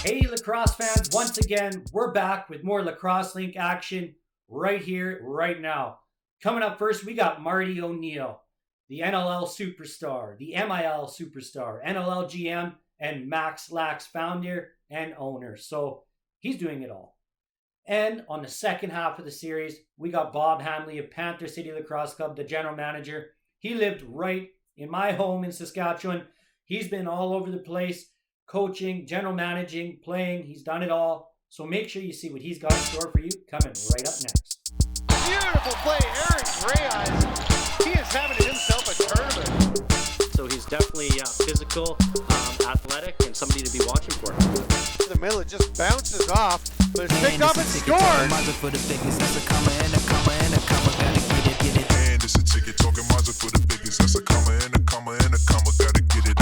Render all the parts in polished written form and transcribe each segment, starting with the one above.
Hey, lacrosse fans, once again, we're back with more Lacrosse Link action right here, right now. Coming up first, we got Marty O'Neill, the NLL superstar, the MIL superstar, NLL GM, and Max Lax founder and owner. So he's doing it all. And on the second half of the series, we got Bob Hamley of Panther City Lacrosse Club, the general manager. He lived right in my home in Saskatchewan. He's been all over the place, coaching, general managing, playing. He's done it all. So make sure you see what he's got in store for you coming right up next. Beautiful play, Aaron Gray Eyes. He is having himself a tournament. So he's definitely physical, athletic, and somebody to be watching for. In the middle, it just bounces off, but it's picked up and scored. And it's a ticket talking Mazda for the biggest. That's a comma and a comma and a comma. Gotta get it.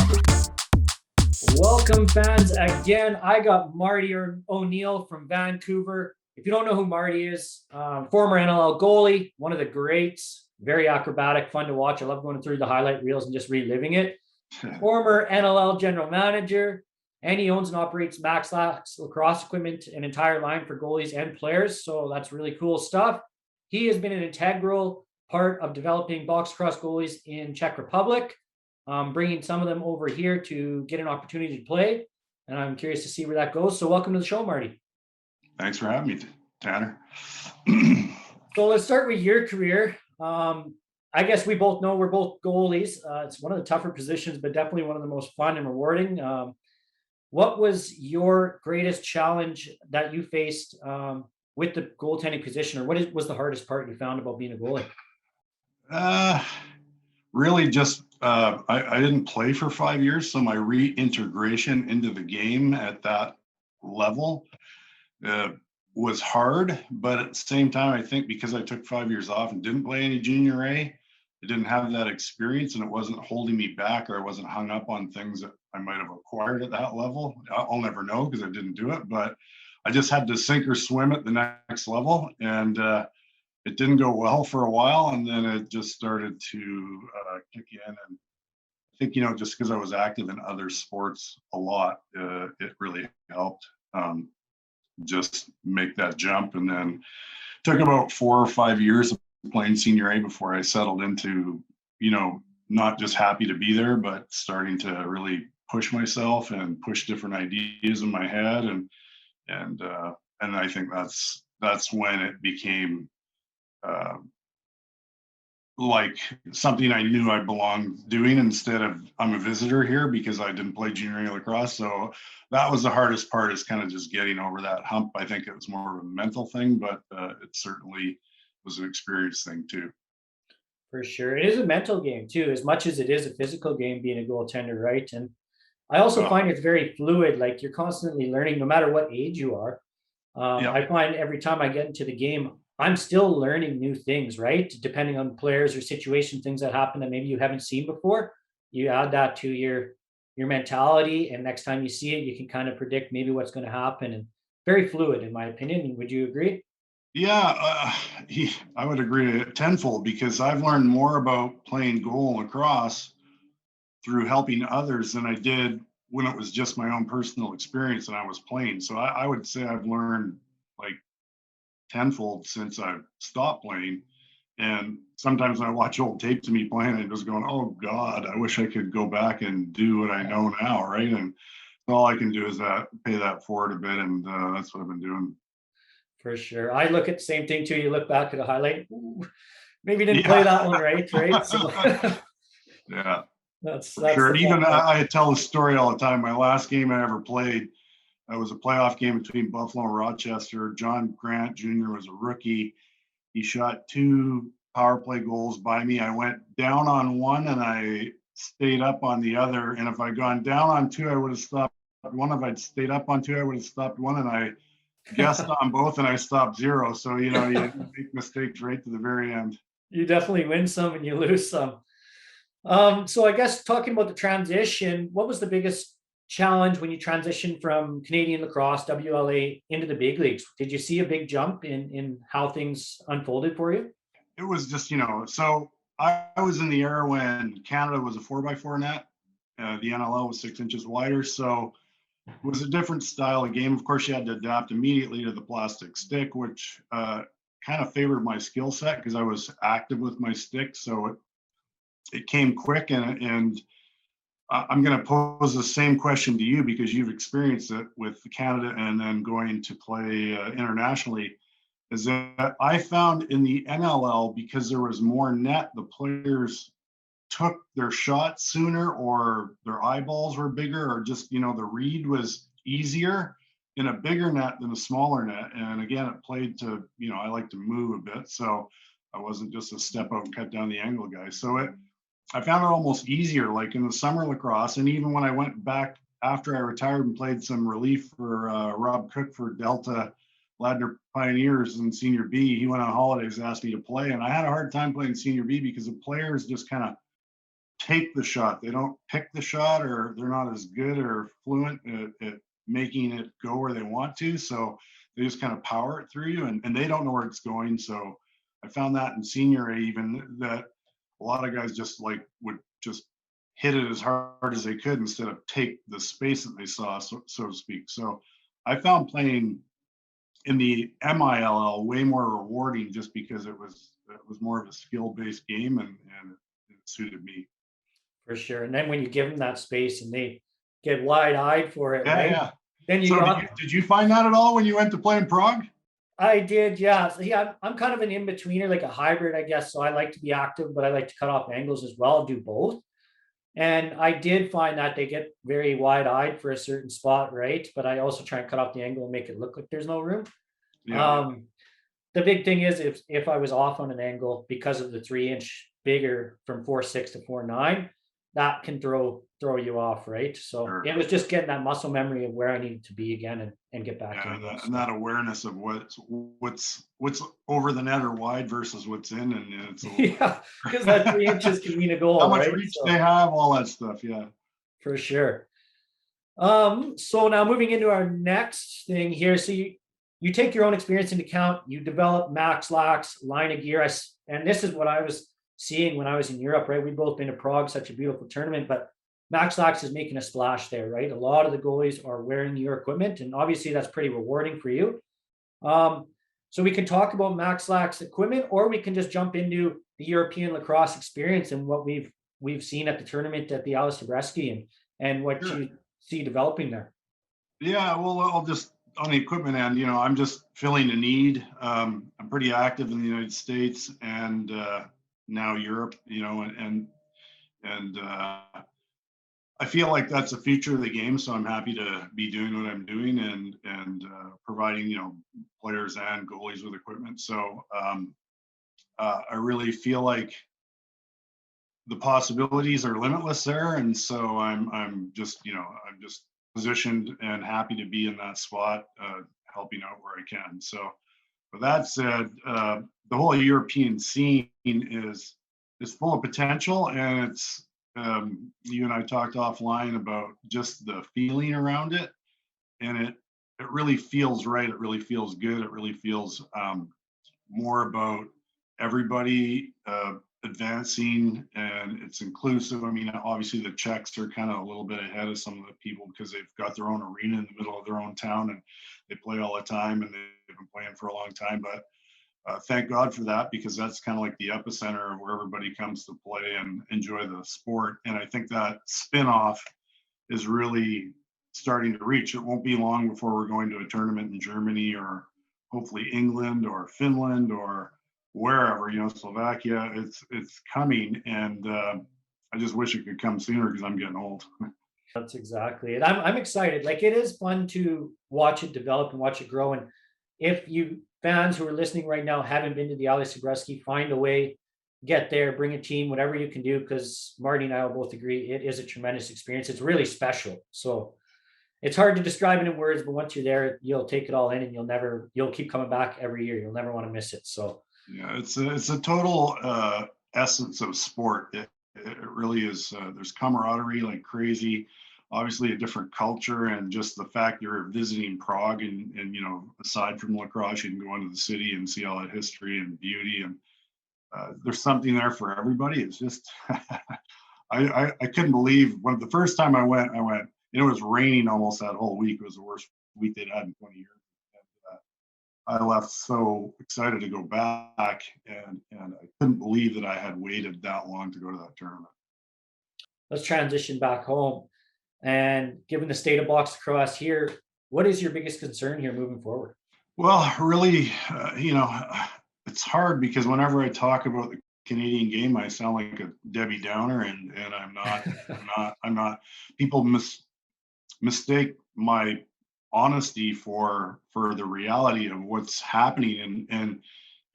Welcome, fans. Again, I got Marty O'Neill from Vancouver. If you don't know who Marty is, former NLL goalie, one of the greats, very acrobatic, fun to watch. I love going through the highlight reels and just reliving it. Former NLL general manager, and he owns and operates Max Lax lacrosse equipment, an entire line for goalies and players. So that's really cool stuff. He has been an integral part of developing box cross goalies in Czech Republic, bringing some of them over here to get an opportunity to play. And I'm curious to see where that goes. So welcome to the show, Marty. Thanks for having me, Tanner. So let's start with your career. I guess we both know we're both goalies. It's one of the tougher positions, but definitely one of the most fun and rewarding. What was your greatest challenge that you faced with the goaltending position, or what was the hardest part you found about being a goalie? Really just, I didn't play for 5 years, so my reintegration into the game at that level was hard, but at the same time, I think because I took 5 years off and didn't play any junior A, I didn't have that experience and it wasn't holding me back, or I wasn't hung up on things that I might have acquired at that level. I'll never know because I didn't do it, but I just had to sink or swim at the next level, and it didn't go well for a while, and then it just started to kick in. And I think, just because I was active in other sports a lot, it really helped just make that jump. And then took about 4 or 5 years of playing senior A before I settled into, not just happy to be there, but starting to really push myself and push different ideas in my head. And I think that's when it became like something I knew I belonged doing, instead of I'm a visitor here, because I didn't play junior A lacrosse. So that was the hardest part, is kind of just getting over that hump. I think it was more of a mental thing, but it certainly was an experience thing too. For sure. It is a mental game too, as much as it is a physical game, being a goaltender, right? And I also find it's very fluid. Like, you're constantly learning no matter what age you are. I find every time I get into the game, I'm still learning new things, right? Depending on players or situation, things that happen that maybe you haven't seen before. You add that to your mentality, and next time you see it, you can kind of predict maybe what's going to happen. And very fluid, in my opinion. Would you agree? Yeah, I would agree tenfold, because I've learned more about playing goal lacrosse through helping others than I did when it was just my own personal experience and I was playing. So I would say I've learned like tenfold since I've stopped playing. And sometimes I watch old tapes of me playing and just going, oh God, I wish I could go back and do what I know now, right? And all I can do is pay that forward a bit, and that's what I've been doing. For sure. I look at the same thing too. You look back at a highlight, maybe didn't play that one right? So yeah, that's sure. Even I tell the story all the time. My last game I ever played, it was a playoff game between Buffalo and Rochester. John Grant Jr. was a rookie. He shot 2 power play goals by me. I went down on one and I stayed up on the other. And if I'd gone down on 2, I would have stopped one. If I'd stayed up on 2, I would have stopped one. And I guessed on both and I stopped 0. So, you make mistakes right to the very end. You definitely win some and you lose some. So I guess talking about the transition, what was the biggest challenge when you transitioned from Canadian lacrosse, WLA, into the big leagues? Did you see a big jump in how things unfolded for you? It was just, so I was in the era when Canada was a 4x4 net. The NLL was 6 inches wider. So was a different style of game. Of course, you had to adapt immediately to the plastic stick, which kind of favored my skill set because I was active with my stick. So it came quick, and I'm going to pose the same question to you because you've experienced it with Canada and then going to play internationally. Is that I found in the NLL, because there was more net, the players took their shot sooner, or their eyeballs were bigger, or just, the read was easier in a bigger net than a smaller net. And again, it played to, I like to move a bit. So I wasn't just a step out and cut down the angle guy. So I found it almost easier, like in the summer lacrosse. And even when I went back after I retired and played some relief for Rob Cook for Delta Ladner Pioneers in Senior B, he went on holidays and asked me to play. And I had a hard time playing Senior B because the players just kind of take the shot. They don't pick the shot, or they're not as good or fluent at making it go where they want to. So they just kind of power it through you, and they don't know where it's going. So I found that in Senior A, even that a lot of guys just would just hit it as hard as they could instead of take the space that they saw, so to speak. So I found playing in the MILL way more rewarding just because it was more of a skill-based game, and it suited me. For sure. And then when you give them that space and they get wide-eyed for it, Yeah, right? yeah. Then you So got. did you find that at all when you went to play in Prague? I did, yeah. So yeah, I'm kind of an in-betweener, like a hybrid, I guess. So I like to be active, but I like to cut off angles as well, do both. And I did find that they get very wide-eyed for a certain spot, right? But I also try and cut off the angle and make it look like there's no room. Yeah. The big thing is if I was off on an angle because of the 3-inch bigger from 4.6 to 4.9, that can throw you off, right? So Sure. it was just getting that muscle memory of where I needed to be again and get back Yeah, in. and that awareness of what's over the net or wide versus what's in, and it's a little Yeah, because that 3 inches can mean a goal, how much right? reach So, they have, all that stuff. Yeah. for sure. So now moving into our next thing here. So you take your own experience into account, you develop max lax line of gear. And this is what I was seeing when I was in Europe, right? We've both been to Prague, such a beautiful tournament, but max lax is making a splash there, right? A lot of the goalies are wearing your equipment, and obviously that's pretty rewarding for you. So we can talk about max lax equipment, or we can just jump into the European lacrosse experience and what we've seen at the tournament at the Ales Hrebesky and what Sure. you see developing there. Yeah, well, I'll just on the equipment end, I'm just filling a need. I'm pretty active in the United States and now Europe, and I feel like that's a feature of the game. So I'm happy to be doing what I'm doing and providing, players and goalies with equipment. So I really feel like the possibilities are limitless there, and so I'm just positioned and happy to be in that spot, helping out where I can. So, with that said, the whole European scene is full of potential, and it's you and I talked offline about just the feeling around it, and it really feels right. It really feels good. It really feels more about everybody advancing, and it's inclusive. I mean, obviously the Czechs are kind of a little bit ahead of some of the people because they've got their own arena in the middle of their own town and they play all the time, and they've been playing for a long time. But thank God for that, because that's kind of like the epicenter of where everybody comes to play and enjoy the sport. And I think that spin-off is really starting to reach. It won't be long before we're going to a tournament in Germany, or hopefully England or Finland or wherever, Slovakia. It's coming, and I just wish it could come sooner because I'm getting old. That's exactly it. I'm excited. Like, it is fun to watch it develop and watch it grow. And if you fans who are listening right now haven't been to the Ales Hrebesky, find a way, get there, bring a team, whatever you can do, because Marty and I will both agree it is a tremendous experience. It's really special. So it's hard to describe it in words, but once you're there, you'll take it all in, and you'll keep coming back every year. You'll never want to miss it. So Yeah, it's a total essence of sport. It really is. There's camaraderie like crazy. Obviously, a different culture, and just the fact you're visiting Prague, and aside from lacrosse, you can go into the city and see all that history and beauty, and there's something there for everybody. It's just I couldn't believe when the first time I went, And it was raining almost that whole week. It was the worst week they'd had in 20 years. I left so excited to go back, and I couldn't believe that I had waited that long to go to that tournament. Let's transition back home. And given the state of box lacrosse here, what is your biggest concern here moving forward? Well, really, it's hard because whenever I talk about the Canadian game, I sound like a Debbie Downer, and I'm not. I'm not. People mistake my honesty for the reality of what's happening, and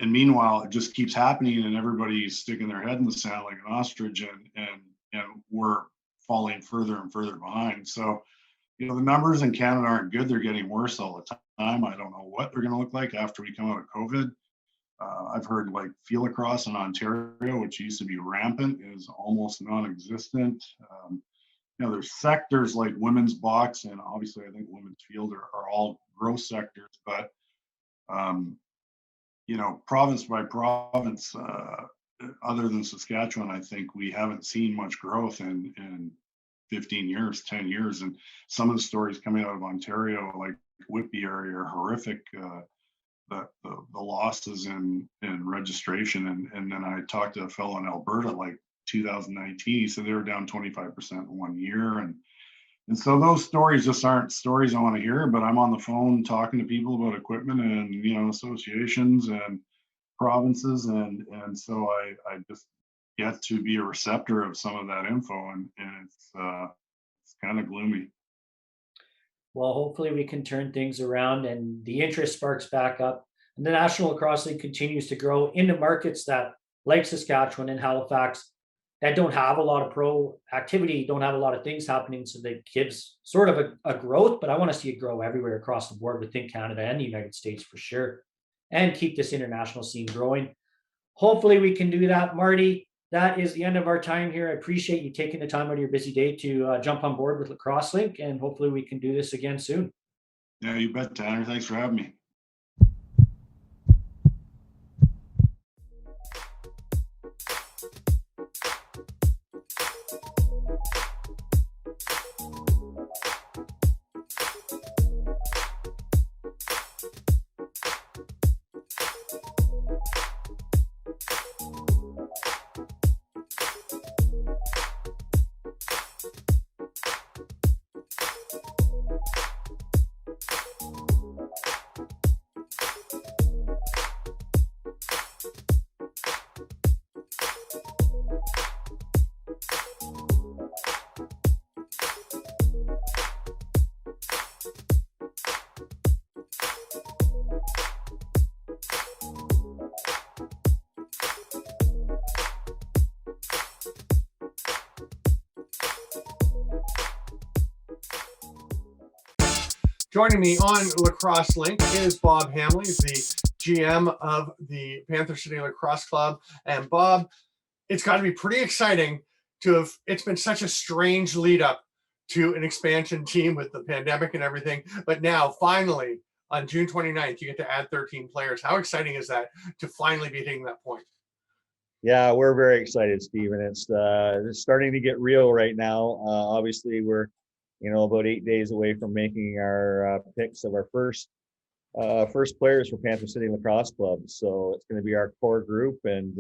meanwhile it just keeps happening, and everybody's sticking their head in the sand like an ostrich, and we're falling further and further behind. So the numbers in Canada aren't good. They're getting worse all the time. I don't know what they're going to look like after we come out of COVID. I've heard like field lacrosse in Ontario, which used to be rampant, is almost non-existent. There's sectors like women's box, and obviously I think women's field are all growth sectors, but province by province, other than Saskatchewan, I think we haven't seen much growth in 15 years, 10 years. And some of the stories coming out of Ontario, like Whitby area, are horrific. The losses in registration. And then I talked to a fellow in Alberta, like 2019, he said they were down 25% in 1 year. And so those stories just aren't stories I want to hear, but I'm on the phone talking to people about equipment and, associations and provinces. And so I just get to be a receptor of some of that info, and it's kind of gloomy. Well, hopefully we can turn things around and the interest sparks back up and the National Lacrosse League continues to grow into markets that, like Saskatchewan and Halifax, that don't have a lot of pro activity, don't have a lot of things happening. So that gives sort of a growth, but I want to see it grow everywhere across the board within Canada and the United States for sure, and keep this international scene growing. Hopefully we can do that. Marty, that is the end of our time here. I appreciate you taking the time out of your busy day to jump on board with Lacrosse Link, and hopefully we can do this again soon. Yeah, you bet, Tanner. Thanks for having me. Joining me on Lacrosse Link is Bob Hamley, the GM of the Panther City Lacrosse Club. And Bob, it's got to be pretty exciting to have, it's been such a strange lead up to an expansion team with the pandemic and everything. But now finally on June 29th, you get to add 13 players. How exciting is that to finally be hitting that point? Yeah, we're very excited, Steve, and it's starting to get real right now. Obviously, we're about 8 days away from making our picks of our first players for Panther City Lacrosse Club. So it's going to be our core group, and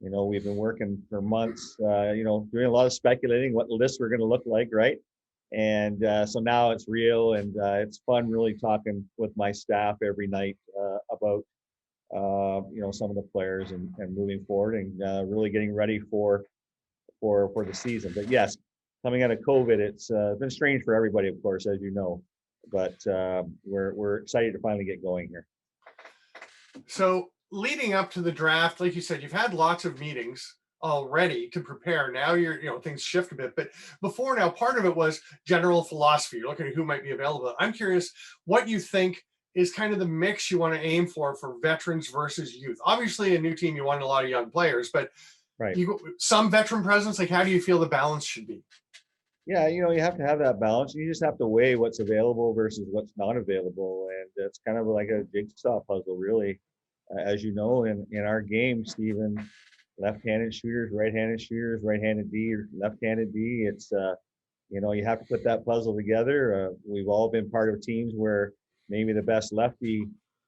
we've been working for months, doing a lot of speculating what lists we're going to look like, right? And so now it's real, and it's fun really talking with my staff every night about some of the players and moving forward and really getting ready for the season. But yes, coming out of COVID, it's been strange for everybody, of course, as you know, but we're excited to finally get going here. So leading up to the draft, like you said, you've had lots of meetings already to prepare. Now things shift a bit, but before now, part of it was general philosophy. You're looking at who might be available. I'm curious what you think is kind of the mix you want to aim for veterans versus youth. Obviously, a new team, you want a lot of young players, but right. Some veteran presence. Like, how do you feel the balance should be? Yeah, you have to have that balance. You just have to weigh what's available versus what's not available, and it's kind of like a jigsaw puzzle, really. As you know, in our game, Stephen, left-handed shooters, right-handed D, or left-handed D. It's you have to put that puzzle together. We've all been part of teams where maybe the best lefty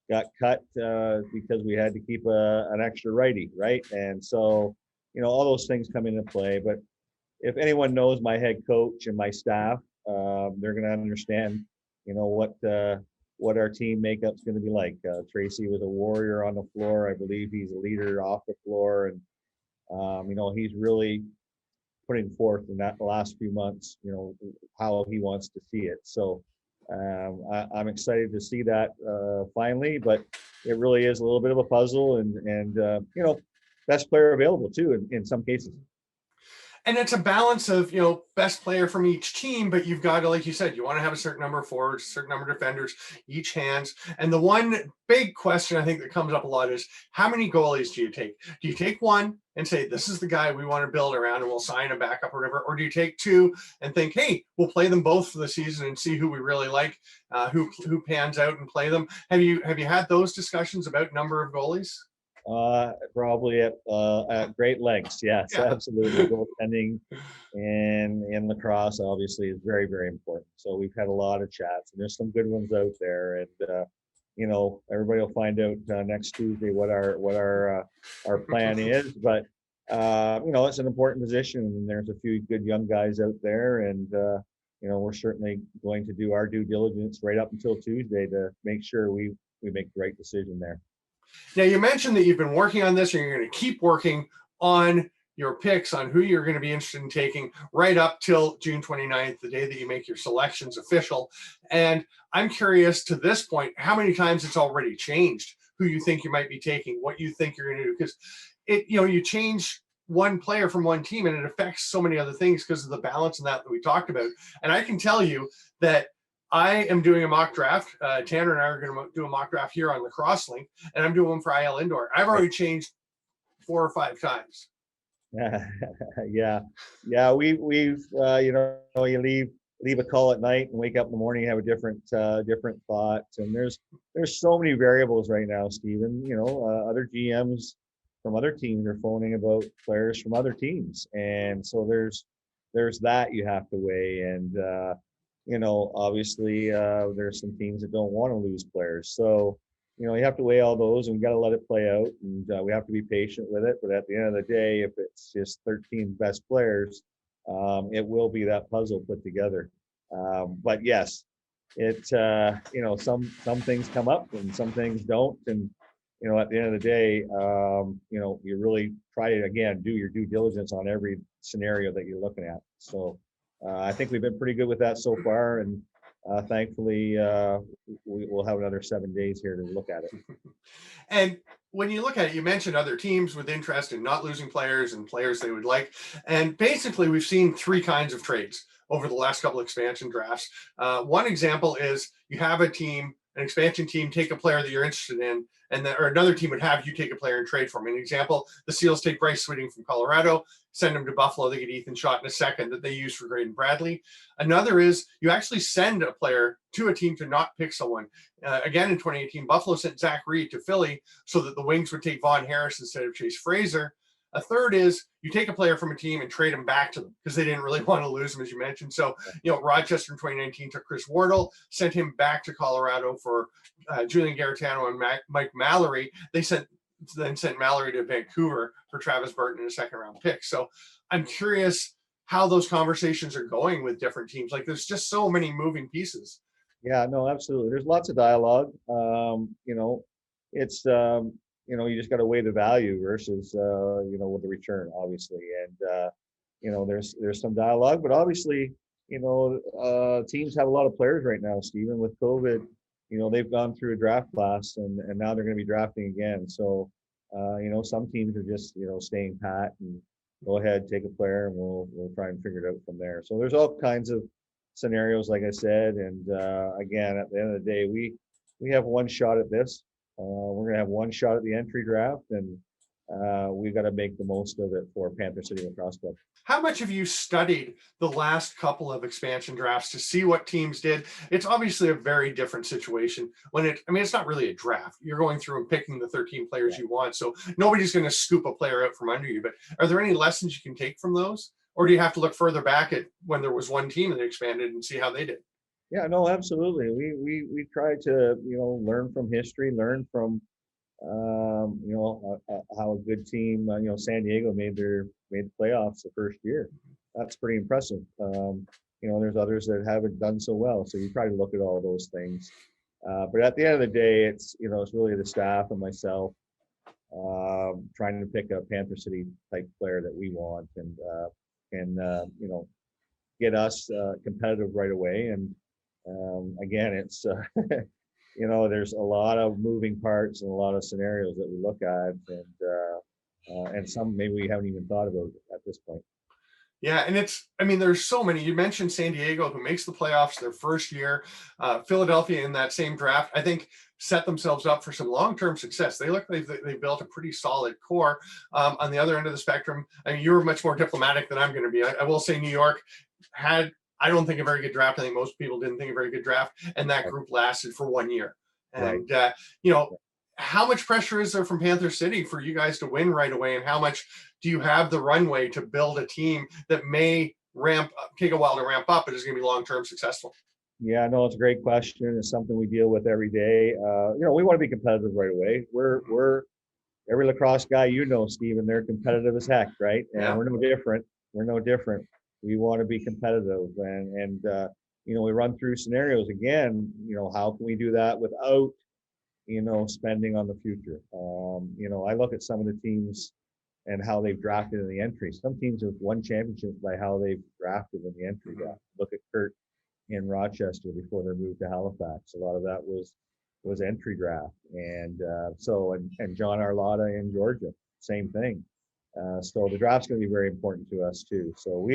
got cut because we had to keep an extra righty, right? And so, all those things come into play. But if anyone knows my head coach and my staff, they're going to understand, what our team makeup's going to be like. Tracy was a warrior on the floor. I believe he's a leader off the floor, and he's really putting forth in that last few months, how he wants to see it. So I'm excited to see that finally, but it really is a little bit of a puzzle, and best player available too in some cases. And it's a balance of, best player from each team, but you've got to, like you said, you want to have a certain number of forwards, a certain number of defenders, each hands. And the one big question I think that comes up a lot is, how many goalies do you take? Do you take one and say, this is the guy we want to build around and we'll sign a backup or whatever? Or do you take two and think, hey, we'll play them both for the season and see who we really like, who pans out and play them? Have you had those discussions about number of goalies? Probably at great lengths. Yes, Yeah. Absolutely. Goaltending and lacrosse obviously is very, very important. So we've had a lot of chats, and there's some good ones out there. And everybody will find out next Tuesday what our plan is. But it's an important position, and there's a few good young guys out there, and we're certainly going to do our due diligence right up until Tuesday to make sure we make the right decision there. Now, you mentioned that you've been working on this and you're going to keep working on your picks on who you're going to be interested in taking right up till June 29th, the day that you make your selections official. And I'm curious to this point, how many times it's already changed who you think you might be taking, what you think you're going to do. Because you change one player from one team and it affects so many other things because of the balance and that we talked about. And I can tell you that I am doing a mock draft. Tanner and I are going to do a mock draft here on Lacrosse Link, and I'm doing one for IL Indoor. I've already changed 4 or 5 times. Yeah. We've you leave a call at night and wake up in the morning, you have a different thought. And there's so many variables right now, Stephen. Other GMs from other teams are phoning about players from other teams, and so there's that you have to weigh. And obviously there's some teams that don't want to lose players. So, you have to weigh all those, and we got to let it play out, and we have to be patient with it. But at the end of the day, if it's just 13 best players, it will be that puzzle put together. But yes, some things come up and some things don't. And, at the end of the day, you really try to, again, do your due diligence on every scenario that you're looking at. So, I think we've been pretty good with that so far, and thankfully we'll have another 7 days here to look at it. And when you look at it, you mentioned other teams with interest in not losing players and players they would like. And basically, we've seen 3 kinds of trades over the last couple of expansion drafts. One example is you have an expansion team, take a player that you're interested in, or another team would have you take a player and trade for him. An example, the Seals take Bryce Sweeting from Colorado, send him to Buffalo. They get Ethan Schott in a second that they use for Graydon Bradley. Another is you actually send a player to a team to not pick someone. Again, in 2018, Buffalo sent Zach Reed to Philly so that the Wings would take Vaughn Harris instead of Chase Fraser. A third is you take a player from a team and trade him back to them because they didn't really want to lose him, as you mentioned. So, Rochester in 2019 took Chris Wardle, sent him back to Colorado for Julian Garetano and Mike Mallory. They then sent Mallory to Vancouver for Travis Burton in a second-round pick. So I'm curious how those conversations are going with different teams. Like, there's just so many moving pieces. Yeah, no, absolutely. There's lots of dialogue. It's you just got to weigh the value versus with the return, obviously. And there's some dialogue, but obviously teams have a lot of players right now, Stephen. With COVID, they've gone through a draft class, and now they're going to be drafting again. So some teams are just staying pat and go ahead, take a player, and we'll try and figure it out from there. So there's all kinds of scenarios, like I said. And again, at the end of the day, we have one shot at this. We're going to have one shot at the entry draft, and we've got to make the most of it for Panther City Lacrosse Club. How much have you studied the last couple of expansion drafts to see what teams did? It's obviously a very different situation when it's not really a draft. You're going through and picking the 13 players you want. So nobody's going to scoop a player out from under you, but are there any lessons you can take from those Or do you have to look further back at when there was one team that expanded and see how they did? Yeah, no, absolutely. We try to, learn from history, learn from, how a good team, San Diego made the playoffs the first year. That's pretty impressive. There's others that haven't done so well. So you try to look at all those things. But at the end of the day, it's really the staff and myself trying to pick a Panther City type player that we want and get us competitive right away. And again, it's there's a lot of moving parts and a lot of scenarios that we look at, and some maybe we haven't even thought about at this point. Yeah, and there's so many. You mentioned San Diego, who makes the playoffs their first year. Philadelphia in that same draft, I think, set themselves up for some long-term success. They look like they built a pretty solid core. On the other end of the spectrum, you were much more diplomatic than I'm going to be. I will say New York had, I don't think, a very good draft. I think most people didn't think a very good draft, and that group lasted for 1 year. And how much pressure is there from Panther City for you guys to win right away, and how much do you have the runway to build a team that may take a while to ramp up, but is going to be long-term successful? Yeah, no, it's a great question. It's something we deal with every day. We want to be competitive right away. We're every lacrosse guy, Stephen, they're competitive as heck, right? And Yeah. we're no different. We want to be competitive, and we run through scenarios again. How can we do that without spending on the future? I look at some of the teams and how they've drafted in the entry. Some teams have won championships by how they've drafted in the entry draft. Look at Kurt in Rochester before their move to Halifax. A lot of that was entry draft, and John Arlotta in Georgia, same thing. So the draft's going to be very important to us too. So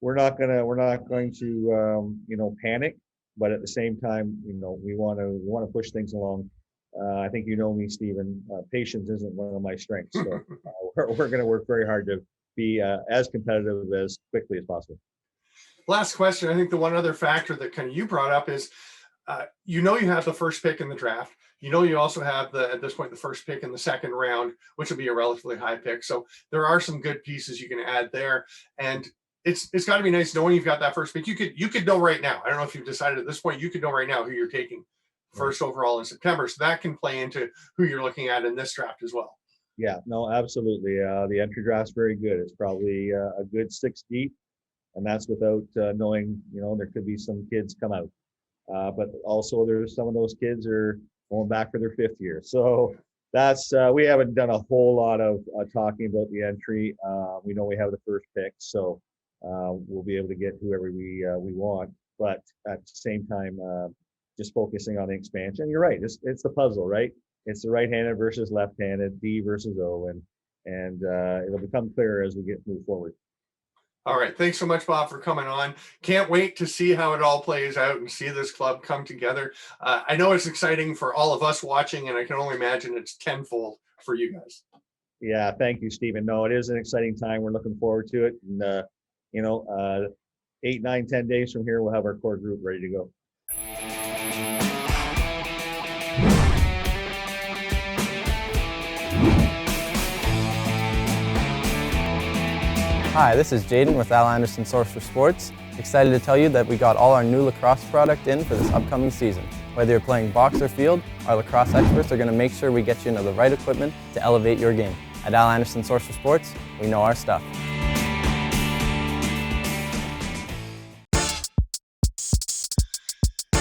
we're not going to panic, but at the same time, we want to push things along. I think me, Stephen. Patience isn't one of my strengths, so we're going to work very hard to be as competitive as quickly as possible. Last question. I think the one other factor that kind of you brought up is, you have the first pick in the draft. You also have at this point the first pick in the second round, which will be a relatively high pick. So there are some good pieces you can add there, and it's got to be nice knowing you've got that first pick. You could know right now. I don't know if you've decided at this point. You could know right now who you're taking first overall in September. So that can play into who you're looking at in this draft as well. Yeah, no, absolutely. The entry draft's very good. It's probably a good 6 deep, and that's without knowing, there could be some kids come out. But also there's some of those kids are going back for their 5th year. So that's, we haven't done a whole lot of talking about the entry. We know we have the first pick, so we'll be able to get whoever we want. But at the same time, just focusing on the expansion. You're right. It's the puzzle, right? It's the right-handed versus left-handed, D versus O, and it'll become clearer as we move forward. All right. Thanks so much, Bob, for coming on. Can't wait to see how it all plays out and see this club come together. I know it's exciting for all of us watching, and I can only imagine it's tenfold for you guys. Yeah. Thank you, Stephen. No, it is an exciting time. We're looking forward to it. And, 8, 9, 10 days from here, we'll have our core group ready to go. Hi, this is Jaden with Al Anderson Source for Sports. Excited to tell you that we got all our new lacrosse product in for this upcoming season. Whether you're playing box or field, our lacrosse experts are going to make sure we get you into the right equipment to elevate your game. At Al Anderson Source for Sports, we know our stuff.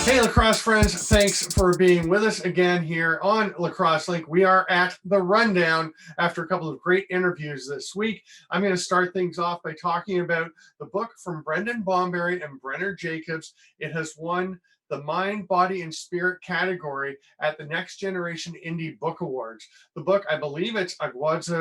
Hey, lacrosse friends, thanks for being with us again here on Lacrosse Link. We are at the rundown after a couple of great interviews this week. I'm going to start things off by talking about the book from Brendan Bomberry and Brenner Jacobs. It has won the Mind, Body, and Spirit category at the Next Generation Indie Book Awards. The book, I believe it's Agwadza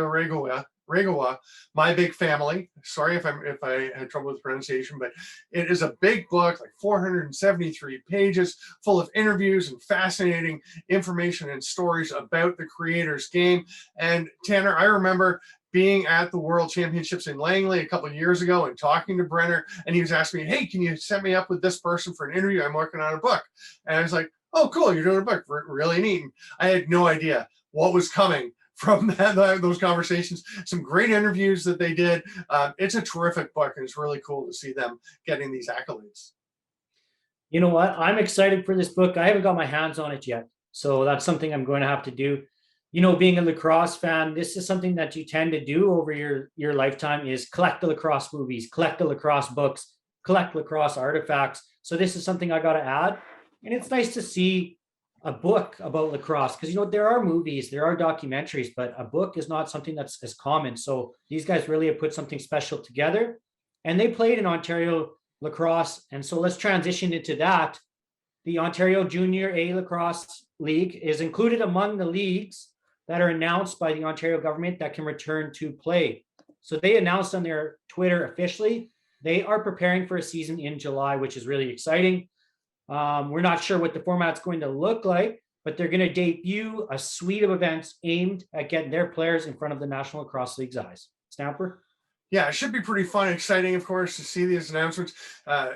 Regawa, My Big Family. Sorry if I had trouble with the pronunciation, but it is a big book, like 473 pages, full of interviews and fascinating information and stories about the creator's game. And Tanner, I remember being at the World Championships in Langley a couple of years ago and talking to Brenner, and he was asking me, hey, can you set me up with this person for an interview? I'm working on a book. And I was like, oh, cool, you're doing a book. Really neat. And I had no idea what was coming from those conversations. Some great interviews that they did. It's a terrific book, and it's really cool to see them getting these accolades. You know what? I'm excited for this book. I haven't got my hands on it yet, so that's something I'm going to have to do. You know, being a lacrosse fan, this is something that you tend to do over your lifetime, is collect the lacrosse movies, collect the lacrosse books, collect lacrosse artifacts. So this is something I got to add. And it's nice to see a book about lacrosse, because, you know, there are movies, there are documentaries, but a book is not something that's as common. So these guys really have put something special together, and they played in Ontario lacrosse. And so let's transition into that. The Ontario Junior A Lacrosse League is included among the leagues that are announced by the Ontario government that can return to play. So they announced on their Twitter officially, they are preparing for a season in July, which is really exciting. We're not sure what the format's going to look like, but they're going to debut a suite of events aimed at getting their players in front of the National Lacrosse League's eyes. Stamper? Yeah, it should be pretty fun, exciting, of course, to see these announcements.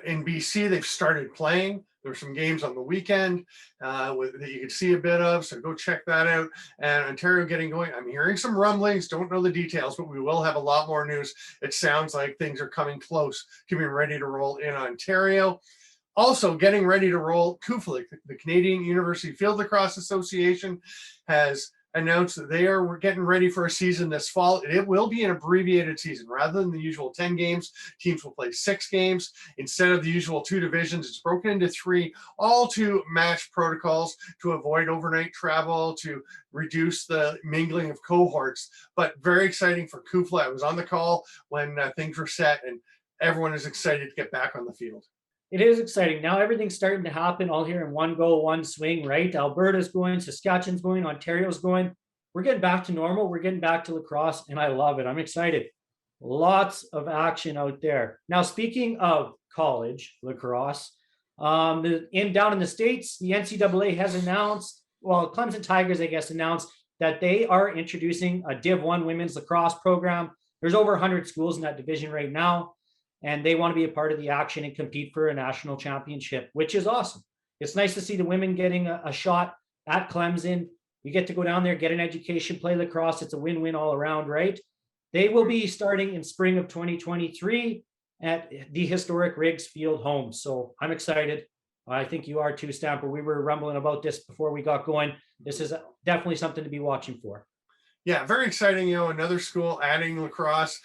In BC, they've started playing. There were some games on the weekend that you could see a bit of, so go check that out. And Ontario getting going. I'm hearing some rumblings, don't know the details, but we will have a lot more news. It sounds like things are coming close to being ready to roll in Ontario. Also getting ready to roll, CUFLA, the Canadian University Field Lacrosse Association, has announced that we're getting ready for a season this fall. It will be an abbreviated season. Rather than the usual 10 games, teams will play 6 games. Instead of the usual 2 divisions, it's broken into 3, all to match protocols to avoid overnight travel, to reduce the mingling of cohorts. But very exciting for CUFLA. I was on the call when things were set, and everyone is excited to get back on the field. It is exciting. Now everything's starting to happen all here in one go, one swing, right? Alberta's going, Saskatchewan's going, Ontario's going. We're getting back to normal. We're getting back to lacrosse, and I love it. I'm excited. Lots of action out there. Now, speaking of college lacrosse, down in the States, the NCAA has announced, well, Clemson Tigers, I guess, announced that they are introducing a Div 1 women's lacrosse program. There's over 100 schools in that division right now, and they want to be a part of the action and compete for a national championship, which is awesome. It's nice to see the women getting a shot at Clemson. You get to go down there, get an education, play lacrosse. It's a win-win all around, right? They will be starting in spring of 2023 at the historic Riggs Field home. So I'm excited. I think you are too, Stamper. We were rumbling about this before we got going. This is definitely something to be watching for. Yeah, very exciting. You know, another school adding lacrosse,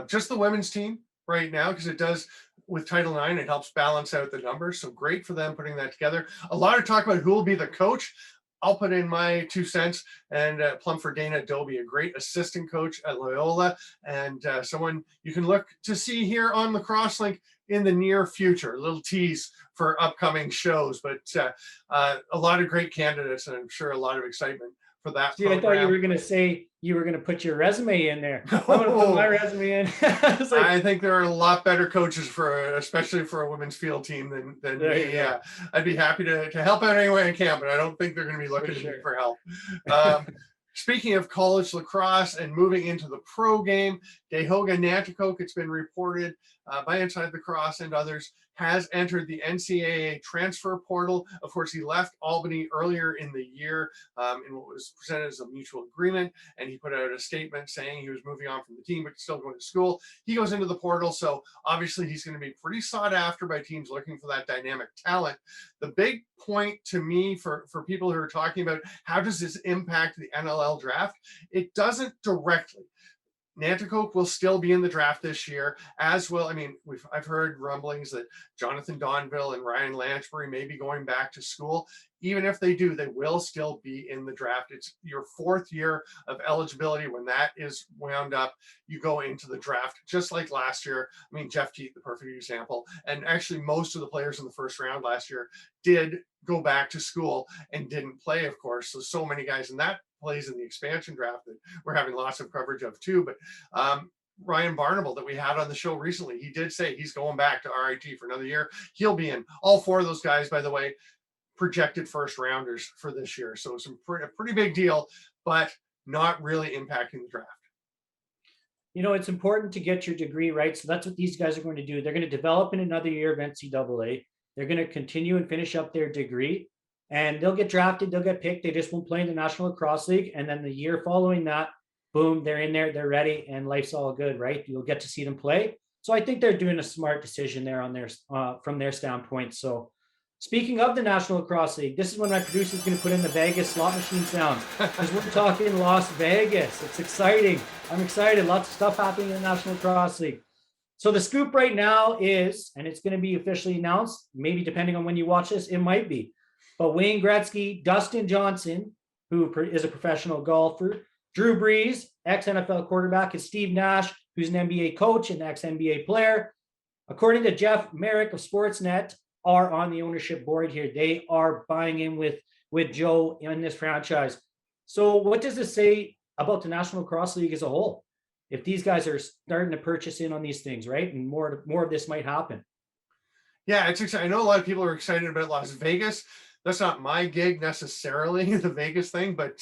just the women's team right now, because it does with Title IX, it helps balance out the numbers. So great for them putting that together. A lot of talk about who will be the coach. I'll put in my 2 cents and plum for Dana Dobie, a great assistant coach at Loyola, and someone you can look to see here on Lacrosse Link in the near future. A little tease for upcoming shows, but a lot of great candidates, and I'm sure a lot of excitement for that. See, I thought you were going to say you were going to put your resume in there. I'm going to put my resume in. I think there are a lot better coaches especially for a women's field team than me. Yeah, I'd be happy to help out any way I can, but I don't think they're going to be looking to me for help. Speaking of college lacrosse and moving into the pro game, Dahoga Nanticoke, it's been reported by Inside Lacrosse and others, has entered the NCAA transfer portal. Of course, he left Albany earlier in the year in what was presented as a mutual agreement, and he put out a statement saying he was moving on from the team, but still going to school. He goes into the portal, so obviously he's going to be pretty sought after by teams looking for that dynamic talent. The big point to me for people who are talking about how does this impact the NLL draft, it doesn't directly. Nanticoke will still be in the draft this year, as well. I mean, I've heard rumblings that Jonathan Donville and Ryan Lanchbury may be going back to school. Even if they do, they will still be in the draft. It's your 4th year of eligibility. When that is wound up, you go into the draft, just like last year. I mean, Jeff Teat, the perfect example. And actually, most of the players in the first round last year did go back to school and didn't play, of course. So many guys in that plays in the expansion draft that we're having lots of coverage of too. But Ryan Barnable that we had on the show recently, he did say he's going back to RIT for another year. He'll be in. All 4 of those guys, by the way, projected first rounders for this year. So it's a pretty big deal, but not really impacting the draft. You know, it's important to get your degree, right? So that's what these guys are going to do. They're going to develop in another year of NCAA. They're going to continue and finish up their degree. and they'll get drafted, they'll get picked. They just won't play in the National Lacrosse League. And then the year following that, boom, they're in there, they're ready, and life's all good, right? You'll get to see them play. So I think they're doing a smart decision there on their from their standpoint. So speaking of the National Lacrosse League, this is when my producer is going to put in the Vegas slot machine sound, because we're talking Las Vegas. It's exciting. I'm excited. Lots of stuff happening in the National Lacrosse League. So the scoop right now is, and it's going to be officially announced, maybe depending on when you watch this, it might be, but Wayne Gretzky, Dustin Johnson, who is a professional golfer, Drew Brees, ex-NFL quarterback, and Steve Nash, who's an NBA coach and ex-NBA player, according to Jeff Merrick of Sportsnet, are on the ownership board here. They are buying in with Joe in this franchise. So what does this say about the National Lacrosse League as a whole? If these guys are starting to purchase in on these things, right? And more of this might happen. Yeah, it's exciting. I know a lot of people are excited about Las Vegas. That's not my gig necessarily, the Vegas thing, but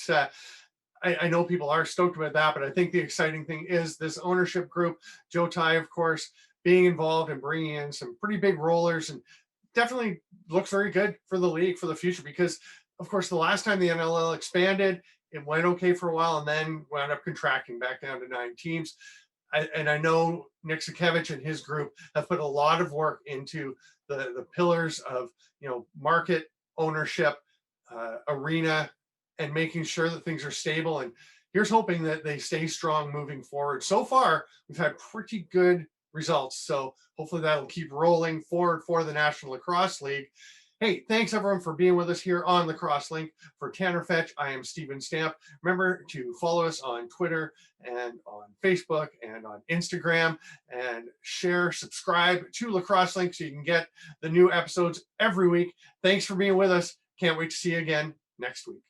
I know people are stoked about that. But I think the exciting thing is this ownership group, Joe Ty, of course, being involved and bringing in some pretty big rollers, and definitely looks very good for the league for the future, because, of course, the last time the NLL expanded, it went okay for a while and then wound up contracting back down to 9 teams. I know Nick Sakevich and his group have put a lot of work into the pillars of, market ownership, arena, and making sure that things are stable. And here's hoping that they stay strong moving forward. So far, we've had pretty good results. So hopefully that'll keep rolling forward for the National Lacrosse League. Hey, thanks everyone for being with us here on Lacrosse Link. For Tanner Fetch, I am Steven Stamp. Remember to follow us on Twitter and on Facebook and on Instagram, and share, subscribe to Lacrosse Link so you can get the new episodes every week. Thanks for being with us. Can't wait to see you again next week.